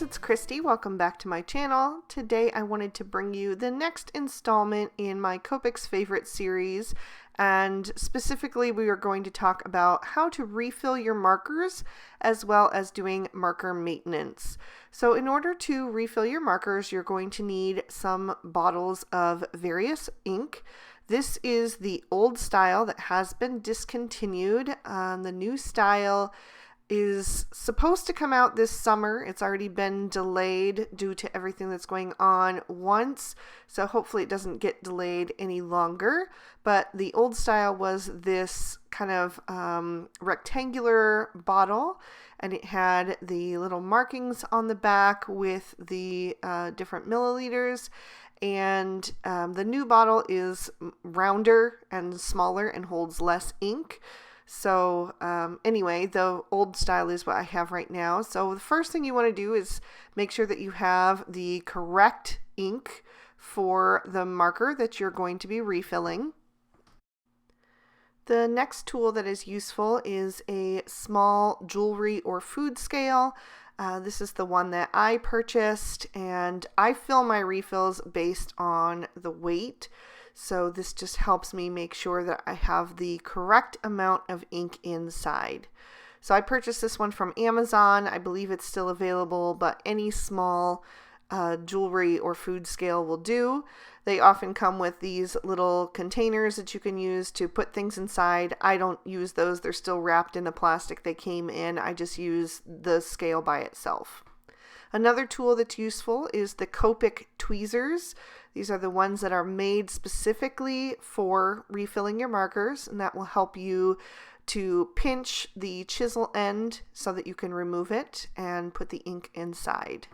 it's Christy. Welcome back to my channel. Today I wanted to bring you the next installment in my Copics favorite series, and specifically we are going to talk about how to refill your markers as well as doing marker maintenance. So in order to refill your markers, you're going to need some bottles of various ink. This is the old style that has been discontinued. The new style is supposed to come out this summer. It's already been delayed due to everything that's going on once, so hopefully it doesn't get delayed any longer. But the old style was this kind of rectangular bottle, and it had the little markings on the back with the different milliliters. And the new bottle is rounder and smaller and holds less ink. So anyway, the old style is what I have right now. So the first thing you want to do is make sure that you have the correct ink for the marker that you're going to be refilling. The next tool that is useful is a small jewelry or food scale. This is the one that I purchased, and I fill my refills based on the weight. So this just helps me make sure that I have the correct amount of ink inside. So I purchased this one from Amazon. I believe it's still available, but any small jewelry or food scale will do. They often come with these little containers that you can use to put things inside. I don't use those. They're still wrapped in the plastic they came in. I just use the scale by itself. Another tool that's useful is the Copic tweezers. These are the ones that are made specifically for refilling your markers, and that will help you to pinch the chisel end so that you can remove it and put the ink inside.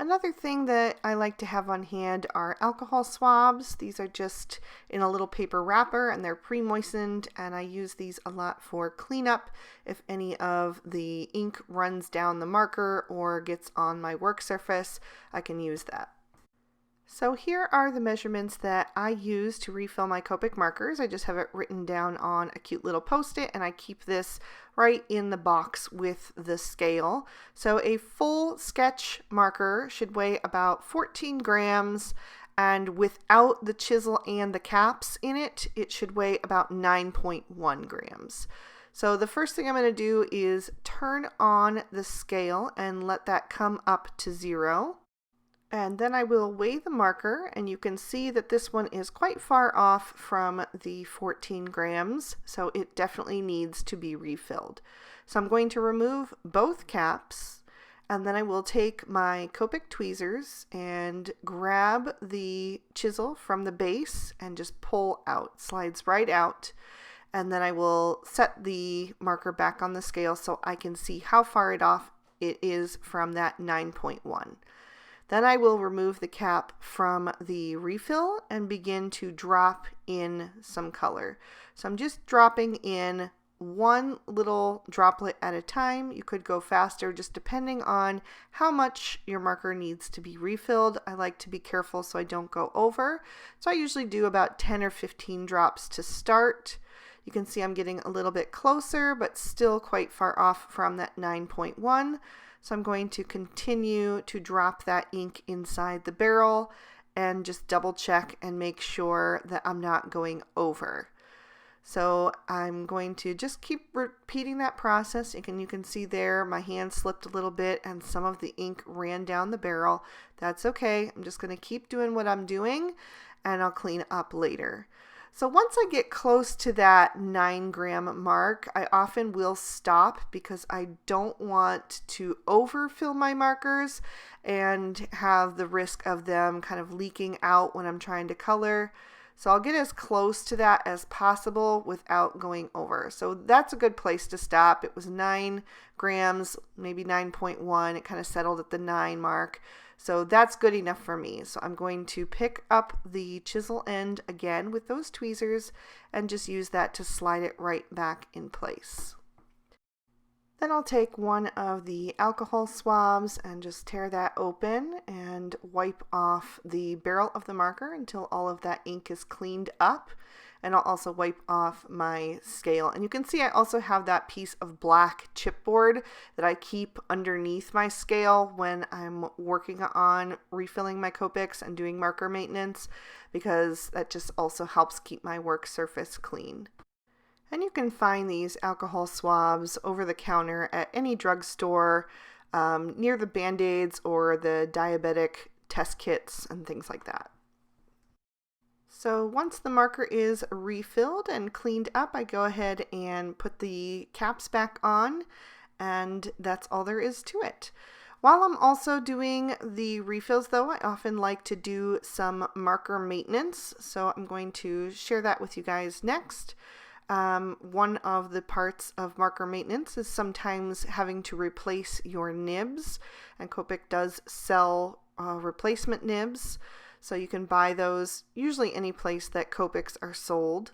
Another thing that I like to have on hand are alcohol swabs. These are just in a little paper wrapper, and they're pre-moistened, and I use these a lot for cleanup. If any of the ink runs down the marker or gets on my work surface, I can use that. So here are the measurements that I use to refill my Copic markers. I just have it written down on a cute little post-it, and I keep this right in the box with the scale. So a full sketch marker should weigh about 14 grams, and without the chisel and the caps in it, it should weigh about 9.1 grams. So the first thing I'm going to do is turn on the scale and let that come up to 0. And then I will weigh the marker, and you can see that this one is quite far off from the 14 grams, so it definitely needs to be refilled. So I'm going to remove both caps, and then I will take my Copic tweezers and grab the chisel from the base and just pull out. Slides right out. And then I will set the marker back on the scale so I can see how far off it is from that 9.1. Then I will remove the cap from the refill and begin to drop in some color. So I'm just dropping in one little droplet at a time. You could go faster just depending on how much your marker needs to be refilled. I like to be careful so I don't go over. So I usually do about 10 or 15 drops to start. You can see I'm getting a little bit closer, but still quite far off from that 9.1. So I'm going to continue to drop that ink inside the barrel and just double check and make sure that I'm not going over. So I'm going to just keep repeating that process. You can see there my hand slipped a little bit and some of the ink ran down the barrel. That's okay. I'm just going to keep doing what I'm doing, and I'll clean up later. So once I get close to that 9-gram mark, I often will stop because I don't want to overfill my markers and have the risk of them kind of leaking out when I'm trying to color. So I'll get as close to that as possible without going over. So that's a good place to stop. It was 9 grams, maybe 9.1. It kind of settled at the 9 mark. So that's good enough for me. So I'm going to pick up the chisel end again with those tweezers and just use that to slide it right back in place. Then I'll take one of the alcohol swabs and just tear that open and wipe off the barrel of the marker until all of that ink is cleaned up. and I'll also wipe off my scale. And you can see I also have that piece of black chipboard that I keep underneath my scale when I'm working on refilling my Copics and doing marker maintenance, because that just also helps keep my work surface clean. And you can find these alcohol swabs over the counter at any drugstore, near the Band-Aids or the diabetic test kits and things like that. So once the marker is refilled and cleaned up, I go ahead and put the caps back on, and that's all there is to it. While I'm also doing the refills though, I often like to do some marker maintenance, so I'm going to share that with you guys next. One of the parts of marker maintenance is sometimes having to replace your nibs, and Copic does sell replacement nibs, so you can buy those usually any place that Copics are sold.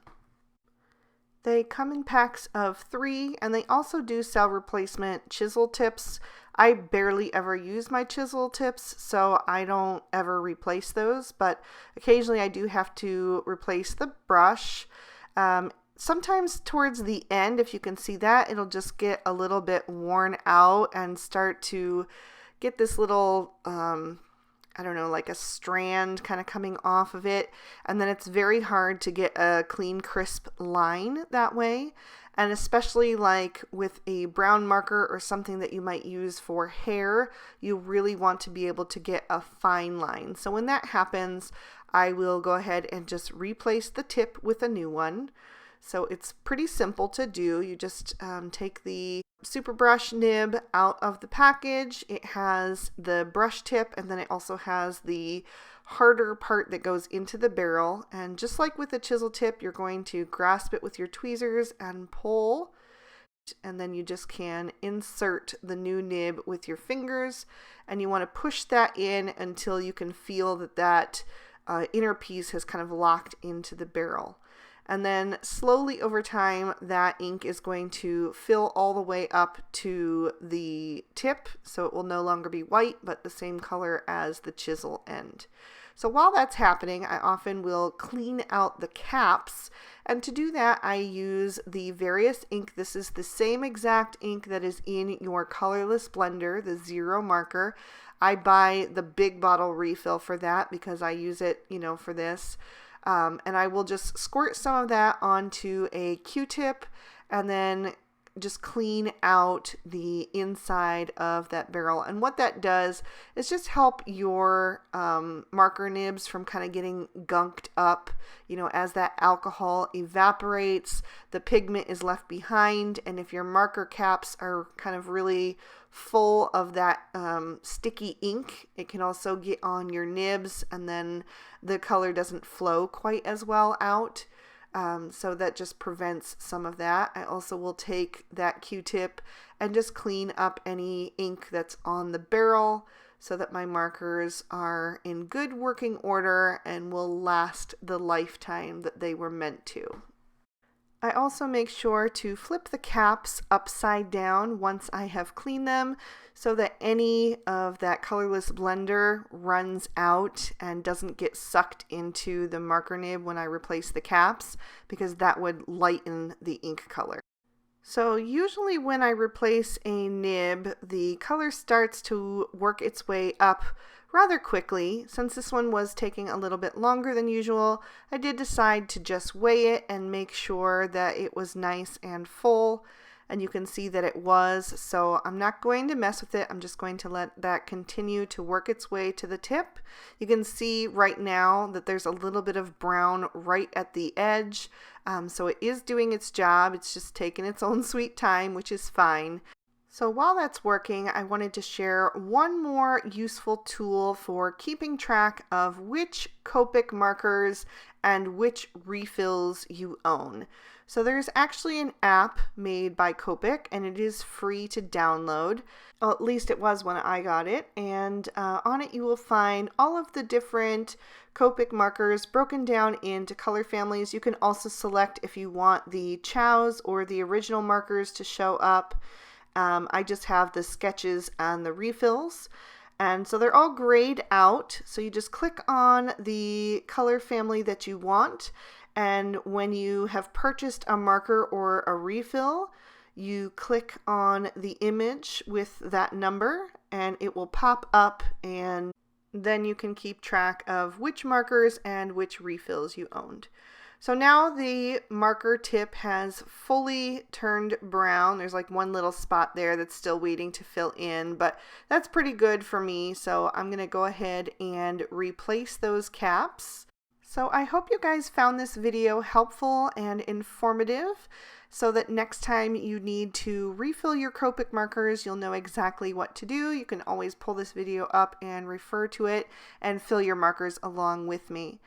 They come in packs of 3, and they also do sell replacement chisel tips. I barely ever use my chisel tips, so I don't ever replace those, but occasionally I do have to replace the brush. Sometimes towards the end, if you can see that, it'll just get a little bit worn out and start to get this little, I don't know, like a strand kind of coming off of it. And then it's very hard to get a clean, crisp line that way. And especially like with a brown marker or something that you might use for hair, you really want to be able to get a fine line. So when that happens, I will go ahead and just replace the tip with a new one. So it's pretty simple to do. You just take the super brush nib out of the package. It has the brush tip, and then it also has the harder part that goes into the barrel. And just like with the chisel tip, you're going to grasp it with your tweezers and pull. And then you just can insert the new nib with your fingers. And you want to push that in until you can feel that that inner piece has kind of locked into the barrel. And then slowly over time, that ink is going to fill all the way up to the tip, so it will no longer be white, but the same color as the chisel end. So while that's happening, I often will clean out the caps, and to do that, I use the various ink. This is the same exact ink that is in your colorless blender, the 0 marker. I buy the big bottle refill for that because I use it, for this. And I will just squirt some of that onto a Q-tip and then just clean out the inside of that barrel. And what that does is just help your marker nibs from kind of getting gunked up. As that alcohol evaporates, the pigment is left behind, and if your marker caps are kind of really full of that sticky ink, it can also get on your nibs, and then the color doesn't flow quite as well out. So that just prevents some of that. I also will take that Q-tip and just clean up any ink that's on the barrel so that my markers are in good working order and will last the lifetime that they were meant to. I also make sure to flip the caps upside down once I have cleaned them so that any of that colorless blender runs out and doesn't get sucked into the marker nib when I replace the caps, because that would lighten the ink color. So usually when I replace a nib, the color starts to work its way up rather quickly. Since this one was taking a little bit longer than usual, I did decide to just weigh it and make sure that it was nice and full, and you can see that it was, so I'm not going to mess with it. I'm just going to let that continue to work its way to the tip. You can see right now that there's a little bit of brown right at the edge, so it is doing its job. It's just taking its own sweet time, which is fine. So while that's working, I wanted to share one more useful tool for keeping track of which Copic markers and which refills you own. So there's actually an app made by Copic, and it is free to download. Well, at least it was when I got it, and on it you will find all of the different Copic markers broken down into color families. You can also select if you want the chows or the original markers to show up. I just have the sketches and the refills, and so they're all grayed out. So you just click on the color family that you want, And when you have purchased a marker or a refill, you click on the image with that number and it will pop up, and then you can keep track of which markers and which refills you owned. So now the marker tip has fully turned brown. There's like one little spot there that's still waiting to fill in, but that's pretty good for me. So I'm going to go ahead and replace those caps. So I hope you guys found this video helpful and informative, so that next time you need to refill your Copic markers, you'll know exactly what to do. You can always pull this video up and refer to it and fill your markers along with me.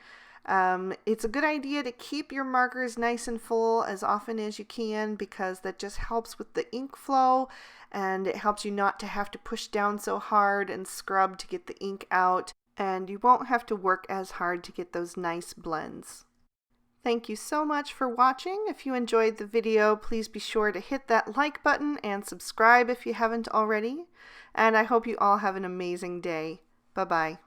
It's a good idea to keep your markers nice and full as often as you can, because that just helps with the ink flow, and it helps you not to have to push down so hard and scrub to get the ink out, and you won't have to work as hard to get those nice blends. Thank you so much for watching. If you enjoyed the video, please be sure to hit that like button and subscribe if you haven't already. And I hope you all have an amazing day. Bye-bye.